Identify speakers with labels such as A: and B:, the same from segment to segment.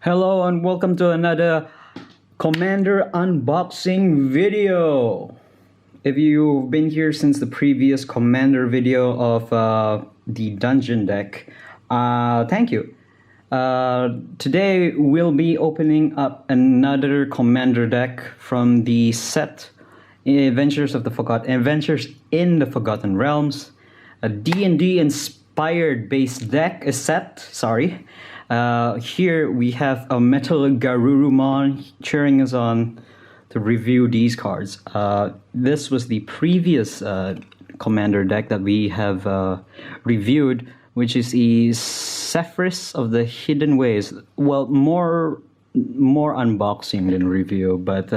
A: Hello and welcome to another Commander unboxing video. If you've been here since the previous Commander video of the dungeon deck, thank you. Today we'll be opening up another Commander deck from the set Adventures in the Forgotten Realms, a D&D inspired base deck, a set, sorry. Here we have a Metal Garurumon cheering us on to review these cards. This was the previous commander deck that we have reviewed, which is the Sephiris of the Hidden Ways. Well, more unboxing than review, but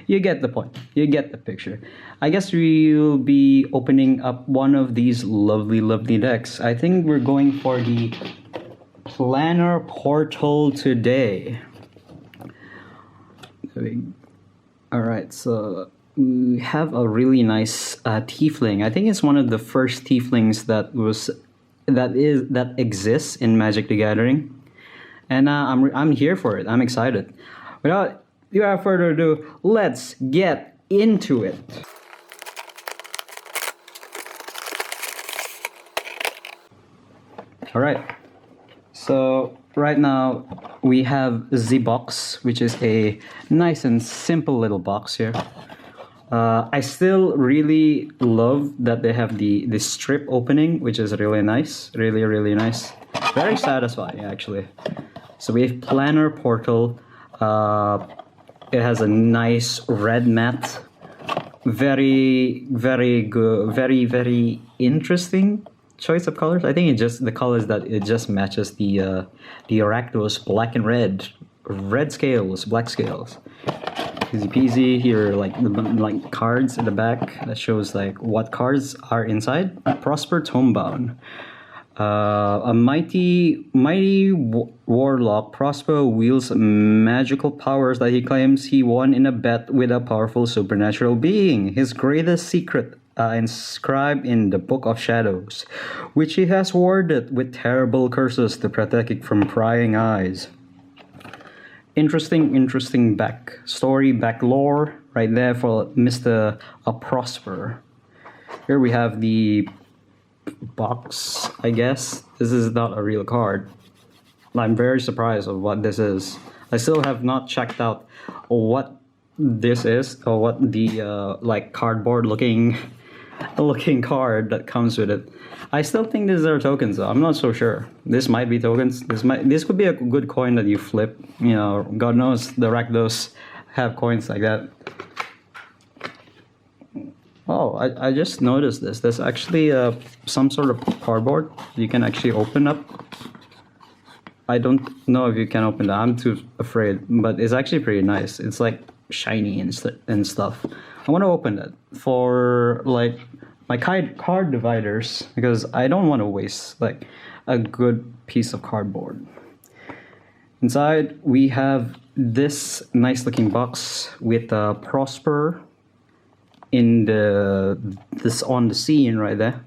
A: you get the point. You get the picture. I guess we'll be opening up one of these lovely decks. I think we're going for the Planar Portal today. Alright, so we have a really nice tiefling. I think it's one of the first tieflings that exists in Magic the Gathering. And I'm here for it. I'm excited. Without further ado, let's get into it. Alright. So right now we have the box, which is a nice and simple little box here. I still really love that they have the strip opening, which is really nice, really nice, very satisfying actually. So we have Planar Portal. It has a nice red mat, very good, very interesting choice of colors. I think the colors that it just matches the Rakdos black and red scales, black scales. Easy peasy. Here like cards in the back that shows like what cards are inside. Prosper Tomebound. A mighty warlock, Prosper wields magical powers that he claims he won in a bet with a powerful supernatural being. His greatest secret inscribed in the Book of Shadows, which he has warded with terrible curses to protect it from prying eyes. Interesting back lore right there for Mr. Prosper. Here we have the box, I guess. This is not a real card. I'm very surprised of what this is. I still have not checked out what this is or what the like cardboard looking card that comes with it. I still think these are tokens though. I'm not so sure. This might be tokens. This could be a good coin that you flip. You know, God knows the Rakdos have coins like that. Oh, I just noticed this. There's actually some sort of cardboard you can actually open up. I don't know if you can open that. I'm too afraid, but it's actually pretty nice. It's like shiny and stuff. I want to open that for like my card dividers because I don't want to waste like a good piece of cardboard. Inside we have this nice looking box with Prosper in on the scene right there,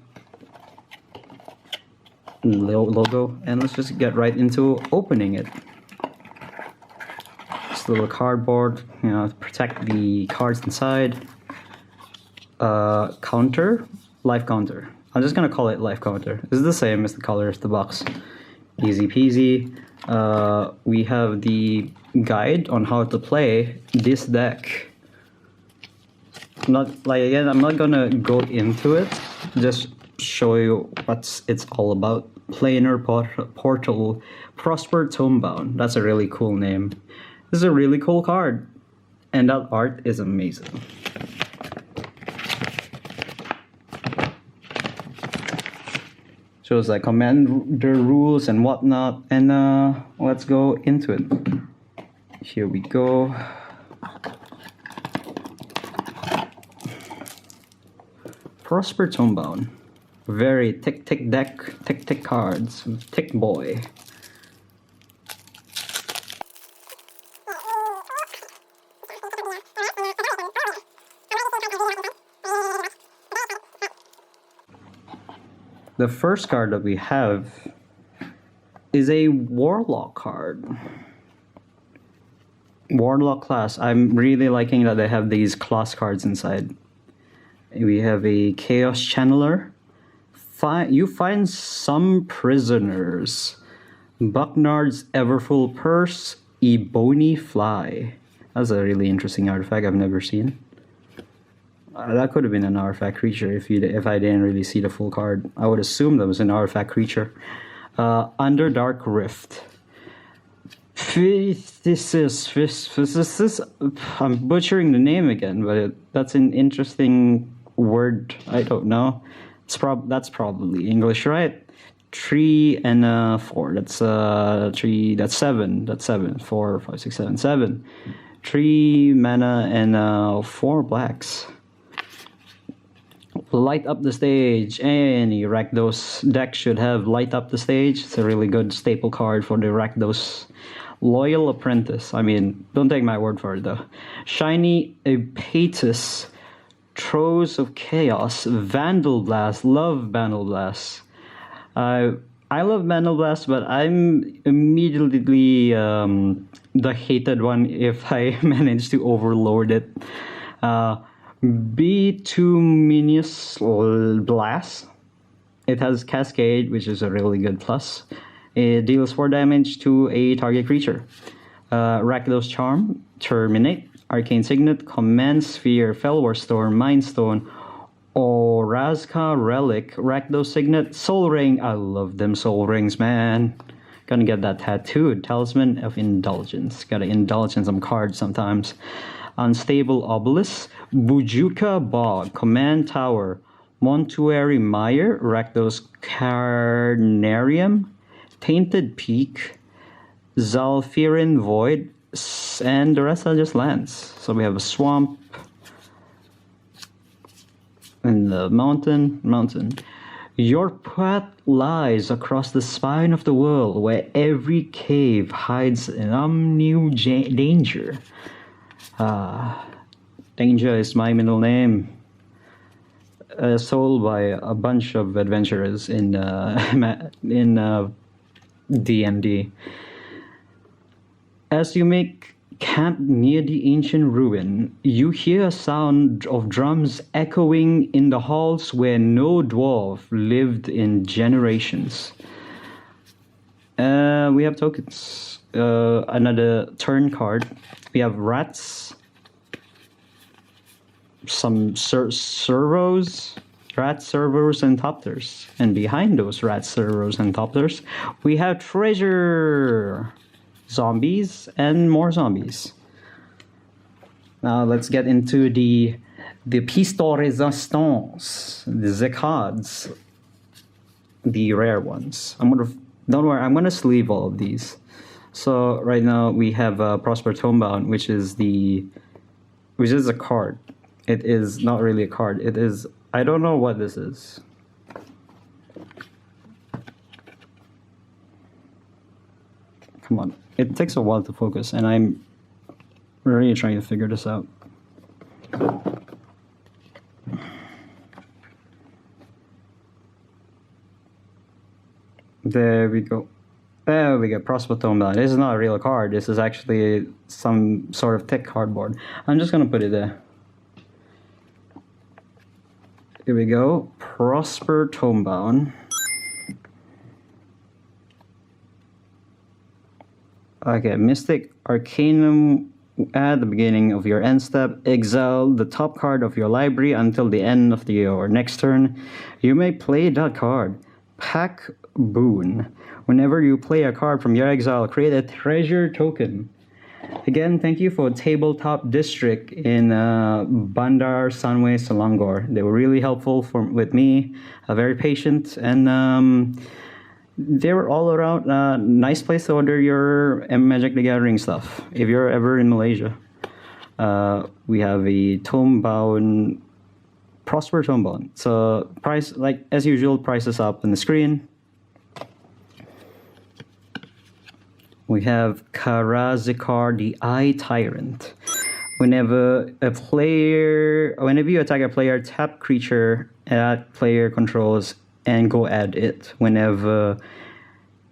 A: logo, and let's just get right into opening it. This little cardboard, you know, to protect the cards inside. Life counter. I'm just gonna call it life counter. It's the same as the color of the box. Easy peasy. We have the guide on how to play this deck. I'm not gonna go into it. Just show you what it's all about. Planar Portal, Prosper Tomebound. That's a really cool name. This is a really cool card, and that art is amazing. Shows like commander rules and whatnot, and let's go into it. Here we go. Prosper Tomebound. Very tick deck, tick cards, tick boy. The first card that we have is a Warlock card. Warlock class. I'm really liking that they have these class cards inside. We have a Chaos Channeler. You find some prisoners. Bucknard's Everfull Purse, Ebony Fly. That's a really interesting artifact I've never seen. That could have been an artifact creature if I didn't really see the full card. I would assume that was an artifact creature. Underdark Rift. I'm butchering the name again, but that's an interesting word. I don't know. That's probably English, right? 3 and 4. That's 3. That's 7. That's 7. 4, 5, 6, 7, 7. 3 mana and 4 blacks. Light up the stage. Any Rakdos deck should have light up the stage. It's a really good staple card for the Rakdos. Loyal Apprentice. I mean, don't take my word for it though. Shiny Apatis. Throes of Chaos. Vandal Blast. Love Vandal Blast. I love Vandal Blast, but I'm immediately the hated one if I manage to overload it. Bituminous Blast. It has Cascade, which is a really good plus. It deals 4 damage to a target creature. Rakdos Charm, Terminate, Arcane Signet, Command Sphere, Felwar Storm, Mind Stone, Orazka Relic, Rakdos Signet, Soul Ring. I love them Soul Rings, man. Gonna get that tattooed. Talisman of Indulgence. Gotta indulge in some cards sometimes. Unstable Obelisk, Bujuka Bog, Command Tower, Montuary Mire, Rakdos Carnarium, Tainted Peak, Zalfirin Void, and the rest are just lands. So we have a swamp and the mountain. Your path lies across the spine of the world, where every cave hides some new danger. Danger is my middle name. Sold by a bunch of adventurers in D&D. As you make camp near the ancient ruin, you hear a sound of drums echoing in the halls where no dwarf lived in generations. We have tokens. Another turn card. We have rats. Some servos. Rats, servos, and topters. And behind those rats, servos, and topters, we have treasure. Zombies and more zombies. Now let's get into the pièce de résistance, the cards, the rare ones. Don't worry, I'm gonna sleeve all of these. So right now we have Prosper Tomebound, which is a card. It is not really a card. It is, I don't know what this is. Come on. It takes a while to focus, and I'm really trying to figure this out. There we go. There we go. Prosper Tomebound. This is not a real card. This is actually some sort of thick cardboard. I'm just gonna put it there. Here we go. Prosper Tomebound. Okay, Mystic Arcanum at the beginning of your end step. Exile the top card of your library until the end of your next turn. You may play that card. Pack Boon. Whenever you play a card from your exile, create a treasure token. Again, thank you for Tabletop District in Bandar Sunway Selangor. They were really helpful with me, very patient, and they were all around nice place to order your Magic the Gathering stuff if you're ever in Malaysia. We have a Tomebound, Prosper Tomebound. So price, like as usual, prices up on the screen. We have Karazikar, the Eye Tyrant. Whenever you attack a player, tap creature that player controls and go add it. Whenever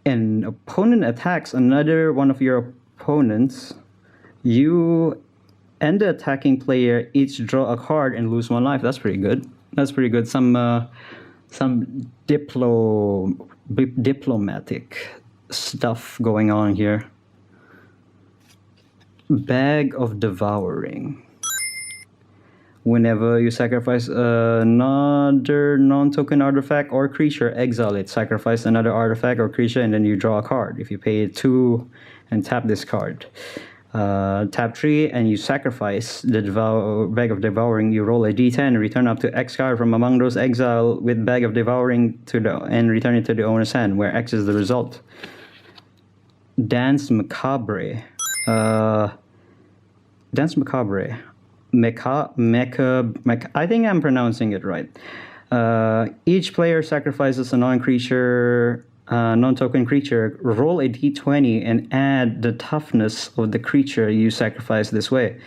A: an opponent attacks another one of your opponents, You and the attacking player each draw a card and lose 1 life. That's pretty good. That's pretty good. Some diplomatic stuff going on here. Bag of Devouring. Whenever you sacrifice another non-token artifact or creature, exile it. Sacrifice another artifact or creature, and then you draw a card. If you pay 2 and tap this card, tap 3 and you sacrifice the Bag of Devouring, you roll a d10 and return up to X card from among those exile with Bag of Devouring and return it to the owner's hand, where X is the result. Dance Macabre. Dance Macabre. I think I'm pronouncing it right. Each player sacrifices a non-token creature. Roll a d20 and add the toughness of the creature you sacrifice this way.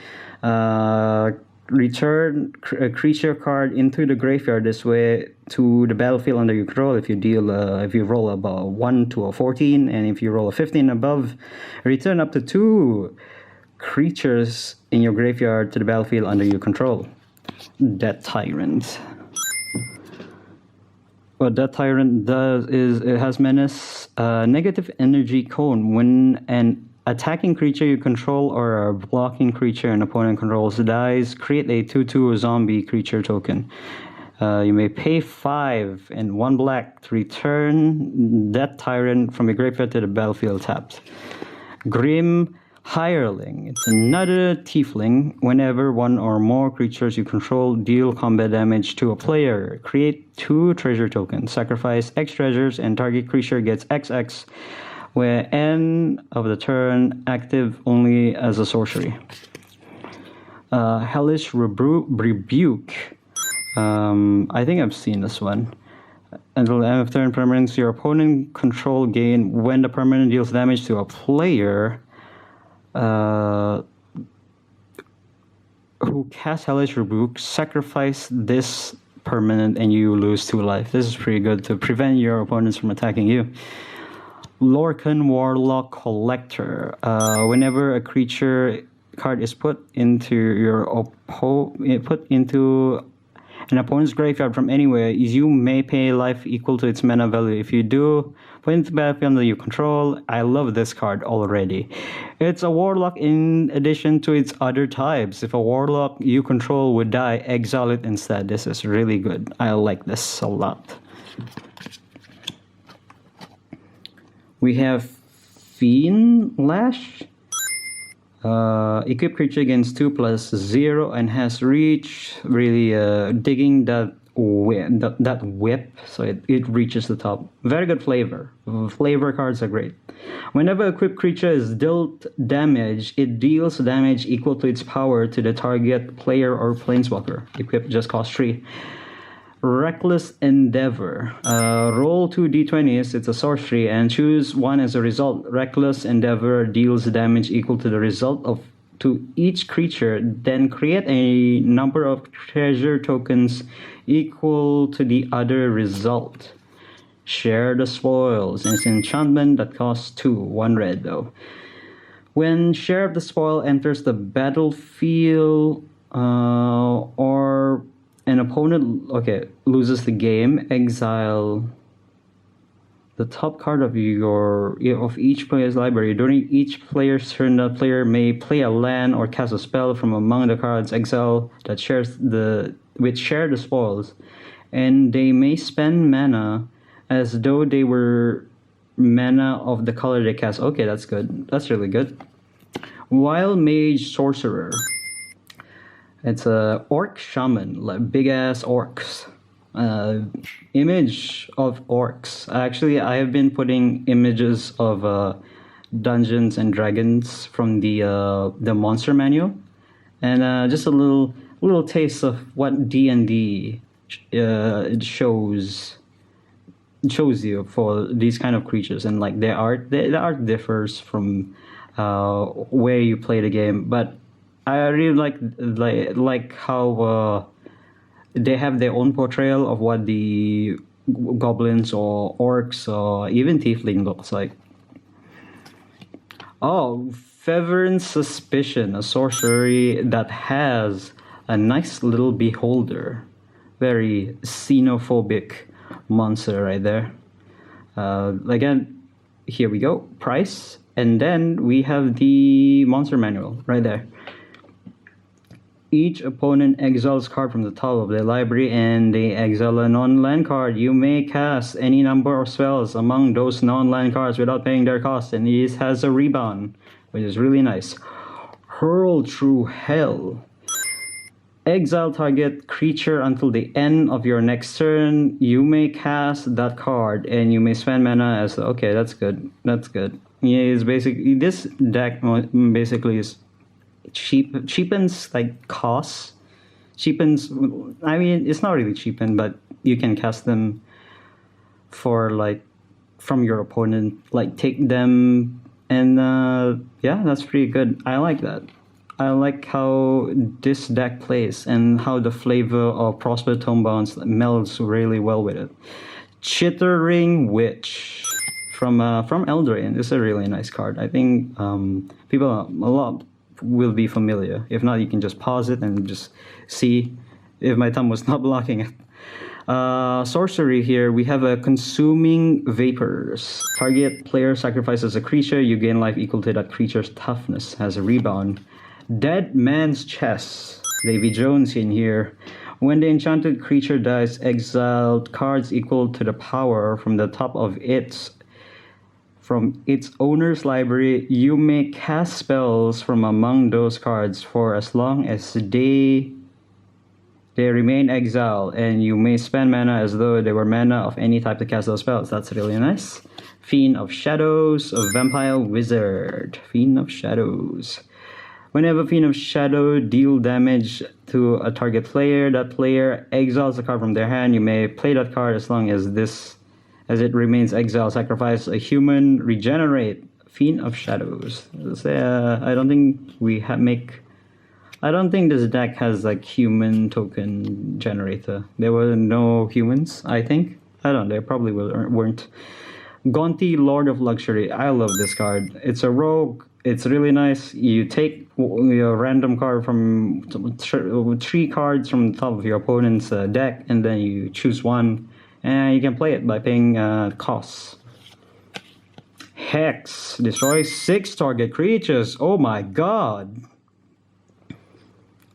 A: Return a creature card into the graveyard this way to the battlefield under your control. If you roll about 1 to a 14, and if you roll a 15 above, return up to 2 creatures in your graveyard to the battlefield under your control. Death Tyrant. What Death Tyrant does is it has menace, negative energy cone. When an attacking creature you control or a blocking creature an opponent controls dies, create a 2/2 zombie creature token. You may pay 5 and 1 black to return Death Tyrant from your graveyard to the battlefield tapped. Grim Hireling. It's another tiefling. Whenever one or more creatures you control deal combat damage to a player, create 2 treasure tokens. Sacrifice X treasures and target creature gets XX, where end of the turn, active only as a sorcery. Hellish Rebuke. I think I've seen this one. Until the end of turn, permanents your opponent control gain when the permanent deals damage to a player who casts Hellish Rebuke, sacrifice this permanent and you lose 2 life. This is pretty good to prevent your opponents from attacking you. Lorcan Warlock Collector. Whenever a creature card is put into an opponent's graveyard from anywhere, you may pay life equal to its mana value. If you do, put it into the battlefield under your control. I love this card already. It's a warlock in addition to its other types. If a warlock you control would die, exile it instead. This is really good. I like this a lot. We have Fiend Lash. Equip creature gains 2+0 and has reach. Really digging that whip, so it reaches the top. Very good flavor. Flavor cards are great. Whenever equipped creature is dealt damage, it deals damage equal to its power to the target player or planeswalker. Equip just costs 3. Reckless Endeavor. Roll 2 d20s, it's a sorcery, and choose 1 as a result. Reckless Endeavor deals damage equal to the result to each creature, then create a number of treasure tokens equal to the other result. Share the Spoils. It's an enchantment that costs 2, 1 red though. When Share of the Spoil enters the battlefield, or an opponent loses the game, exile the top card of each player's library. During each player's turn, the player may play a land or cast a spell from among the cards exile that share the spoils, and they may spend mana as though they were mana of the color they cast. Okay, that's good. That's really good. Wild Mage Sorcerer. It's a orc shaman, like big ass orcs. Image of orcs. Actually, I have been putting images of Dungeons and Dragons from the monster manual, and just a little taste of what D&D it shows you for these kind of creatures, and like the art differs from where you play the game, but I really like how they have their own portrayal of what the goblins or orcs or even tiefling looks like. Oh, Feverin Suspicion, a sorcery that has a nice little beholder. Very xenophobic monster right there. Again, here we go, price, and then we have the monster manual right there. Each opponent exiles card from the top of their library and they exile a non-land card. You may cast any number of spells among those non-land cards without paying their cost, and this has a rebound, which is really nice. Hurl Through Hell. Exile target creature until the end of your next turn. You may cast that card and you may spend mana as... Okay, that's good. That's good. Yeah, it's basically... This deck basically is cheapens like costs. Cheapens... I mean, it's not really cheapened, but you can cast them for like... from your opponent. Like, take them and... yeah, that's pretty good. I like that. I like how this deck plays and how the flavor of Prosper Tomebounds melds really well with it. Chittering Witch from Eldraine is a really nice card. I think people a lot will be familiar. If not, you can just pause it and just see if my thumb was not blocking it. Sorcery here, we have a Consuming Vapors. Target player sacrifices a creature, you gain life equal to that creature's toughness, has a rebound. Dead Man's Chest, Davy Jones in here. When the enchanted creature dies, exile cards equal to the power from the top of its owner's library. You may cast spells from among those cards for as long as they remain exiled, and you may spend mana as though they were mana of any type to cast those spells. That's really nice. Fiend of Shadows, a Vampire Wizard. Fiend of Shadows. Whenever Fiend of Shadow deal damage to a target player, that player exiles a card from their hand. You may play that card as long as it remains exiled. Sacrifice a human, regenerate. Fiend of Shadows. I don't think I don't think this deck has like human token generator. There were no humans, I think. I don't know, there probably weren't. Gonti, Lord of Luxury. I love this card. It's a rogue. It's really nice. You take your random card from 3 cards from the top of your opponent's deck, and then you choose one, and you can play it by paying costs. Hex. Destroys 6 target creatures. Oh my god.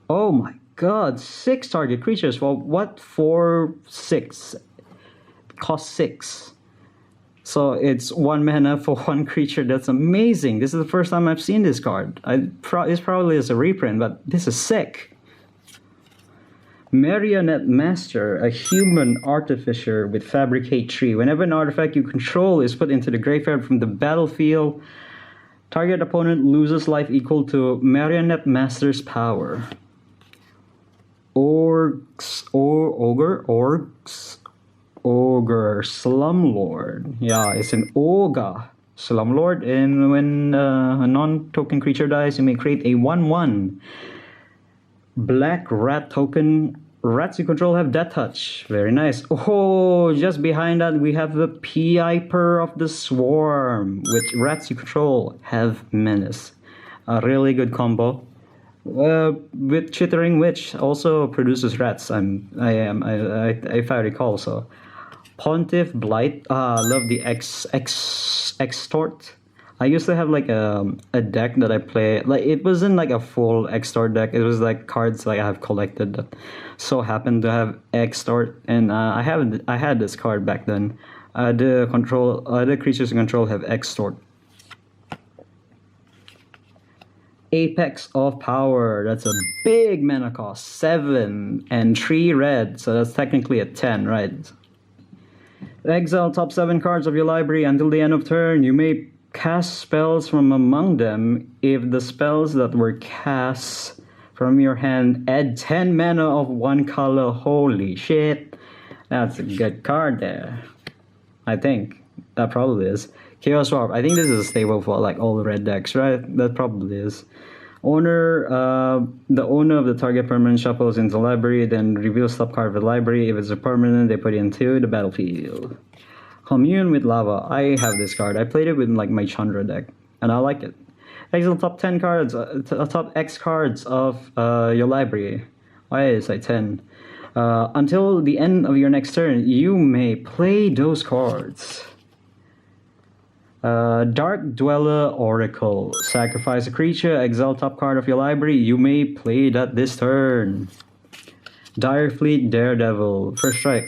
A: Oh my god. 6 target creatures. For what? 4, 6. Cost 6. So it's 1 mana for 1 creature. That's amazing. This is the first time I've seen this card. It's probably as a reprint, but this is sick. Marionette Master, a human artificer with Fabricate Tree. Whenever an artifact you control is put into the graveyard from the battlefield, target opponent loses life equal to Marionette Master's power. Ogre Slumlord. Yeah, it's an Ogre Slumlord, and when a non-token creature dies, you may create a 1/1. Black Rat token. Rats you control have Death Touch. Very nice. Oh, just behind that we have the Piper of the Swarm, which rats you control have Menace. A really good combo. With Chittering Witch also produces rats. If I recall so. Pontiff Blight. I love the Extort. I used to have like a deck that I play. Like it wasn't like a full Extort deck. It was like cards like I have collected that so happened to have Extort, and I had this card back then. The creatures in control have Extort. Apex of Power. That's a big mana cost. 7 and 3 red. So that's technically a 10, right? Exile top 7 cards of your library until the end of turn. You may cast spells from among them if the spells that were cast from your hand add 10 mana of 1 color. Holy shit. That's a good card there. I think. That probably is. Chaos Warp. I think this is a staple for like all the red decks, right? That probably is. The owner of the target permanent shuffles into the library, then reveals top card of the library. If it's a permanent, they put it into the battlefield. Commune with Lava. I have this card. I played it with like my Chandra deck, and I like it. Exile top 10 cards, top X cards of your library. Why is it 10? Until the end of your next turn, you may play those cards. Dark Dweller Oracle. Sacrifice a creature, exile top card of your library. You may play that this turn. Direfleet Daredevil. First strike.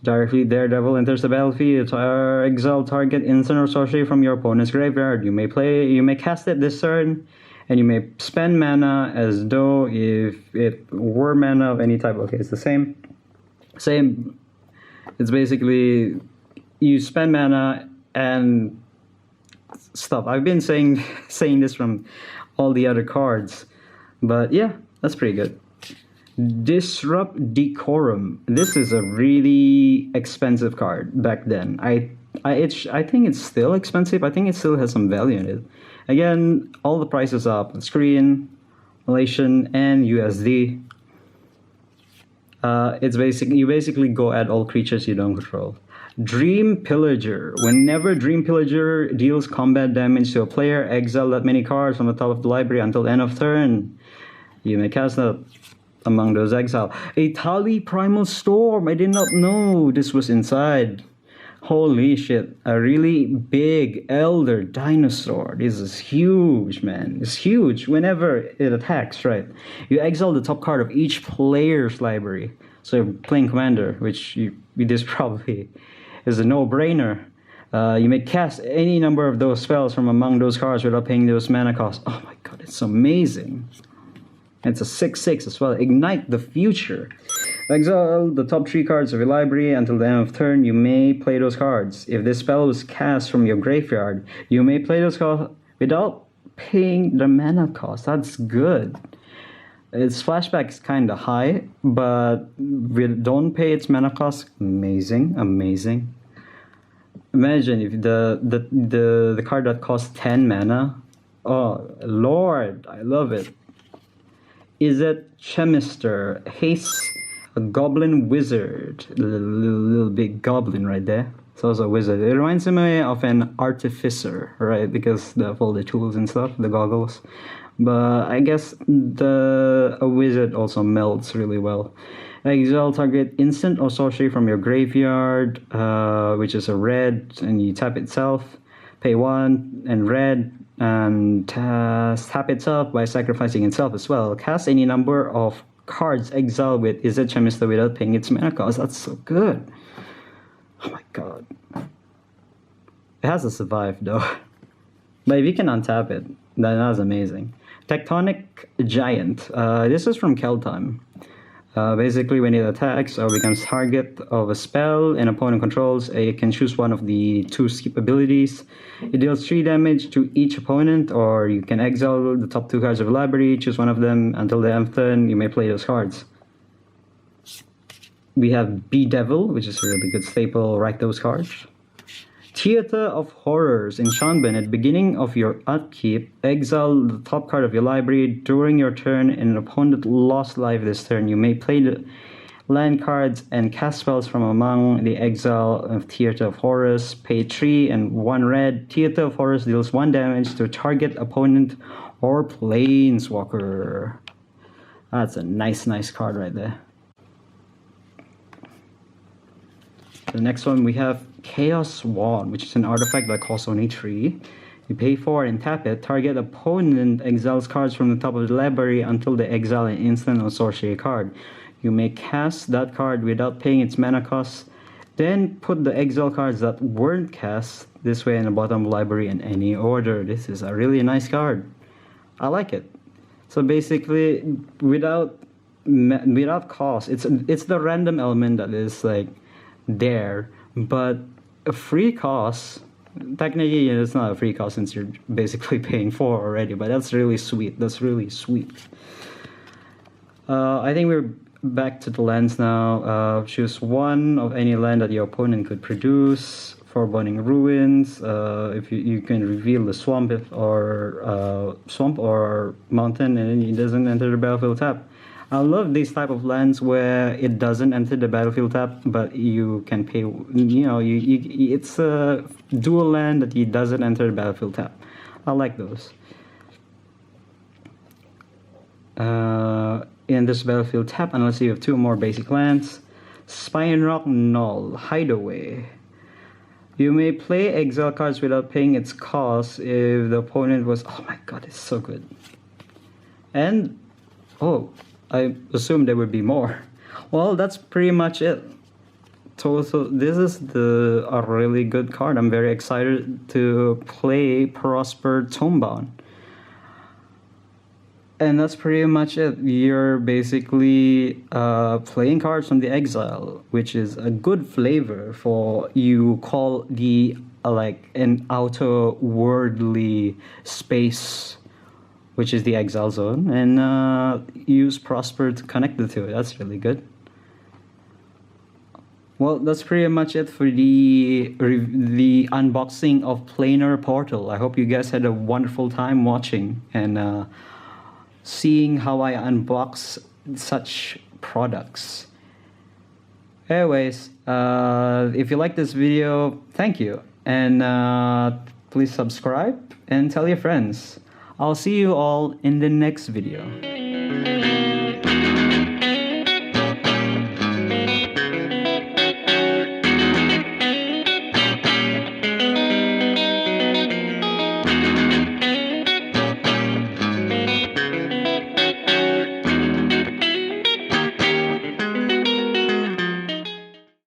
A: Direfleet Daredevil enters the battlefield. Exile target instant or sorcery from your opponent's graveyard. You may cast it this turn, and you may spend mana as though if it were mana of any type. Okay, it's the same. Same. It's basically you spend mana and stuff. I've been saying this from all the other cards, but yeah, that's pretty good. Disrupt Decorum. This is a really expensive card back then. I think it's still expensive. I think it still has some value in it. Again, all the prices up on screen, Malaysian and USD. It's you basically go at all creatures you don't control. Dream Pillager. Whenever Dream Pillager deals combat damage to a player, exile that many cards from the top of the library until end of turn. You may cast that among those exile. A Tali Primal Storm. I did not know this was inside. Holy shit. A really big Elder Dinosaur. This is huge, man. It's huge. Whenever it attacks, right? You exile the top card of each player's library. So you're playing Commander, which this probably is a no-brainer. You may cast any number of those spells from among those cards without paying those mana costs. Oh my god, it's amazing. It's a 6/6 as well. Ignite the Future. Exile the top 3 cards of your library until the end of turn. You may play those cards. If this spell was cast from your graveyard, you may play those cards without paying the mana cost. That's good. Its flashback is kind of high, but we don't pay its mana cost. Amazing, amazing. Imagine if the card that costs 10 mana. Oh Lord, I love it. Is it Chemister? Haste, a goblin wizard. Little big goblin right there. It's also a wizard. It reminds me of an artificer, right? Because of all the tools and stuff, the goggles. But I guess a wizard also melts really well. Exile target instant or sorcery from your graveyard, which is a red, and you tap itself. Pay 1 and red, and tap itself by sacrificing itself as well. Cast any number of cards exile with Izzet Chemister without paying its mana cost. That's so good. Oh my god. It has to survive though. But if you can untap it, then that's amazing. Tectonic Giant. This is from Keldtime. Basically, when it attacks or becomes target of a spell an opponent controls, it can choose one of the 2 skip abilities. It deals 3 damage to each opponent, or you can exile the top 2 cards of the library, choose one of them. Until the end of turn, you may play those cards. We have Bedevil, which is a really good staple. Write those cards. Theater of Horrors. Enchantment. At the beginning of your upkeep, exile the top card of your library during your turn, and an opponent lost life this turn. You may play the land cards and cast spells from among the exile of Theater of Horrors. Pay 3 and 1 red. Theater of Horrors deals 1 damage to target opponent or planeswalker. That's a nice card right there. The next one we have Chaos Wand, which is an artifact that costs only 3. You pay 4 and tap it. Target opponent exiles cards from the top of the library until they exile an instant or sorcery card. You may cast that card without paying its mana cost. Then put the exile cards that weren't cast this way in the bottom of the library in any order. This is a really nice card. I like it. So basically, without cost, it's the random element that is like there, but a free cost. Technically, it's not a free cost since you're basically paying 4 already, but that's really sweet. That's really sweet. I think we're back to the lands now. Choose one of any land that your opponent could produce. For Burning Ruins, if you can reveal the swamp or mountain, and it doesn't enter the battlefield tap. I love these type of lands where it doesn't enter the battlefield tap, but you can pay. It's a dual land that it doesn't enter the battlefield tap. I like those. In this battlefield, tap unless you have 2 more basic lands. Spine Rock Null, Hideaway. You may play exile cards without paying its cost if the opponent was... Oh my god, it's so good. And... oh, I assumed there would be more. Well, that's pretty much it. So this is a really good card. I'm very excited to play Prosper Tomebound. And that's pretty much it. You're basically playing cards from the exile, which is a good flavor for you call the like an outer-worldly space, which is the exile zone, and use Prosper to connect the two. That's really good. Well, that's pretty much it for the unboxing of Planar Portal. I hope you guys had a wonderful time watching and seeing how I unbox such products. Anyways, if you like this video, thank you. And please subscribe and tell your friends. I'll see you all in the next video.